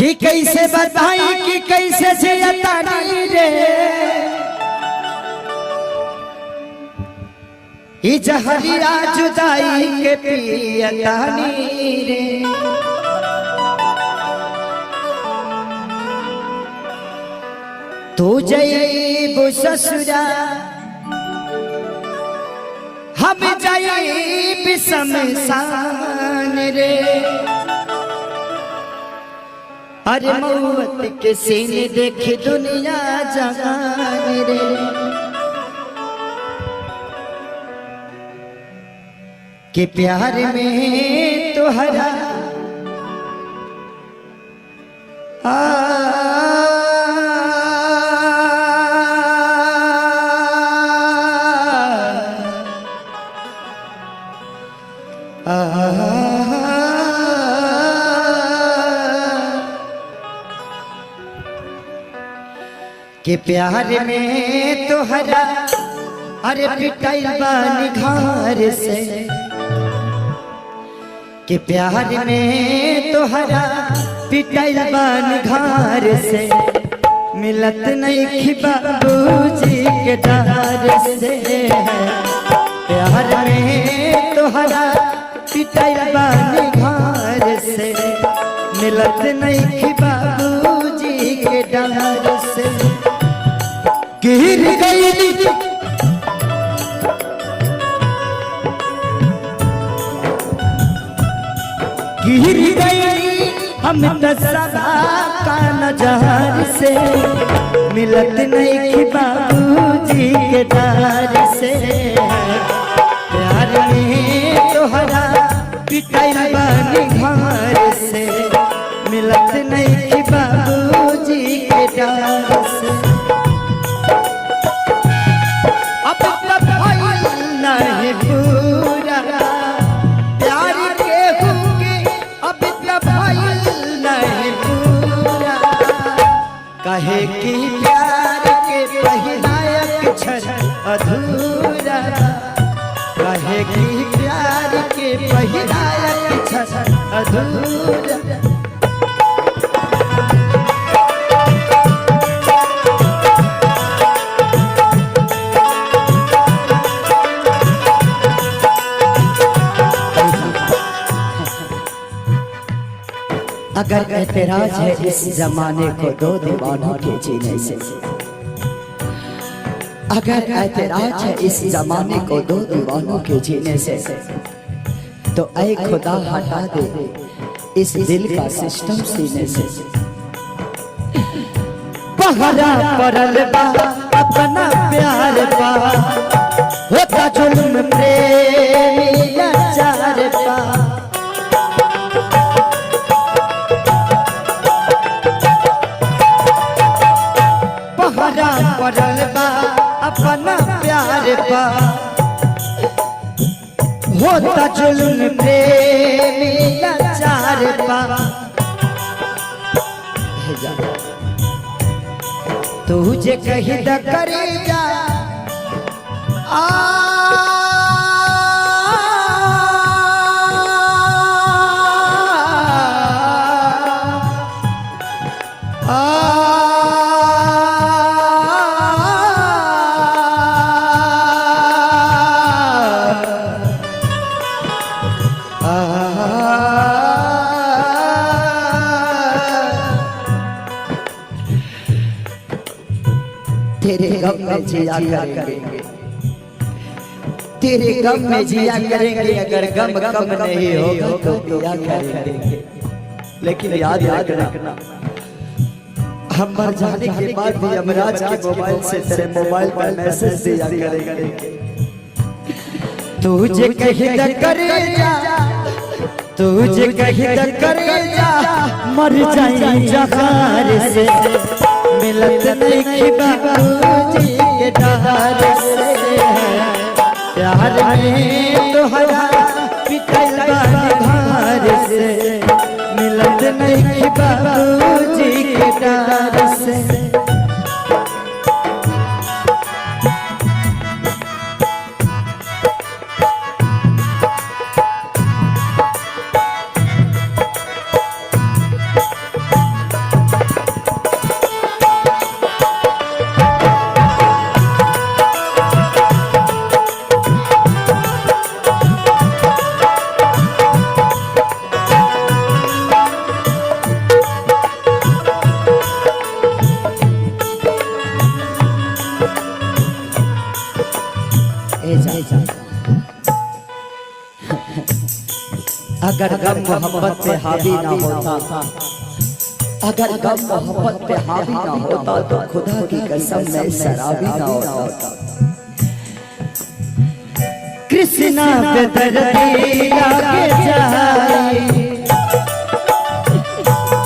कि कैसे बताई कि कैसे जियतानी रे ई जहरिया जुदाई के पियतानी रे। तू जईबू ससुरा हम जईब शमशान रे। अरे मौत के सीने देख दुनिया जहान रे। कि प्यार में तोहरा कि प्यार में तोहरा अरे पिटाई बानी घर से। कि प्यार में तोहरा पिटाई बानी घर से। मिलत नहीं खी बाबूजी के डर से। प्यार में तोहरा पिटाई बानी घर से। मिलत नहीं खी बाबूजी के डर से। गिर गई गिर गई हम दसरा का नजर से। मिलत नहीं कि बाबूजी के दर से। प्यार में तोहरा पिटाई बानी घर से। मिलत नहीं कि बाबूजी के दर से। नहीं पूरा प्यार के होके अब तक नहीं पूरा। कहे कि प्यार के पहला अक्षर अधूरा। कहे कि प्यार के पहला अक्षर अधूरा। अगर एतराज है इस जमाने को दो दीवानों के जीने से। अगर एतराज है इस जमाने को दो दीवानों के जीने से। तो ऐ खुदा हटा दे इस दिल का सिस्टम सीने से। पहरा परल बा अपना प्यार पा। होता जुल्म प्रेमी लाचार पा। पड़ल बा अपना प्यार पा। होता जुल्म प्रेमी लाचार पा। तुझे कही द करे जा तेरे गम में जिया करेंगे। तेरे गम में जिया करेंगे। अगर गम कम नहीं होगा तो दिया करेंगे। लेकिन याद रखना हम मर जाने के बाद भी यमराज के मोबाइल से तेरे मोबाइल पर मैसेज दिया करेंगे। तुझे कहीं न करे जा। तुझे कहीं न करे जा। मर जाए जहार से। मिलत नहीं कि बाबूजी के डर से। प्यार में तोहरा पिटाई बानी घर से। मिलत नहीं कि बाबूजी के डर से। अगर गम मोहब्बत पे हावी ना होता, अगर गम मोहब्बत पे हावी ना होता तो खुदा की कसम मैं शराबी ना होता। कृष्णा पे दर्दी लागे जाए,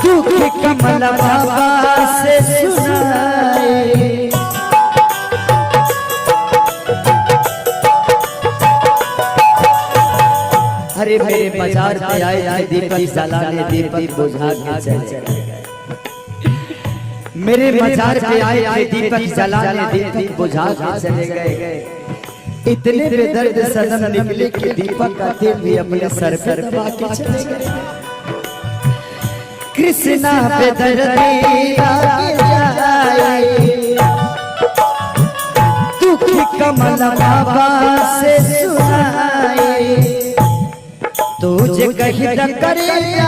दुख कमल बाबा से सुनाए। अरे मेरे बाजार पे आए थे दीपक जलाने, दीपक बुझा के चले गए। मेरे बाजार पे आए थे दीपक जलाने, दीपक बुझा के चले गए। इतने बेदर्द सनम निकले कि दीपक का तेल भी अपने सर पर दबा के चले गए। कृष्णा पे दर्दी लागे जाए, दुखी कमल बाबा से सुनाए। तुझे कहीं न करेगा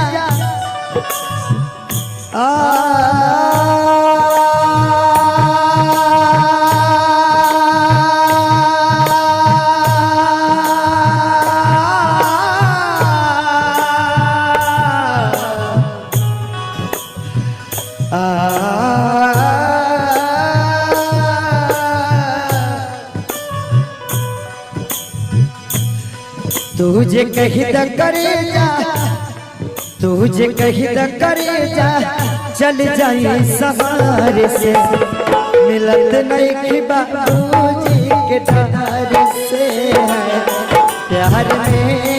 तुझे कहीं न करेगा, तुझे कहीं न करेगा, चल जाए सवार से, मिलत नहीं बाबूजी के डर से है प्यार में।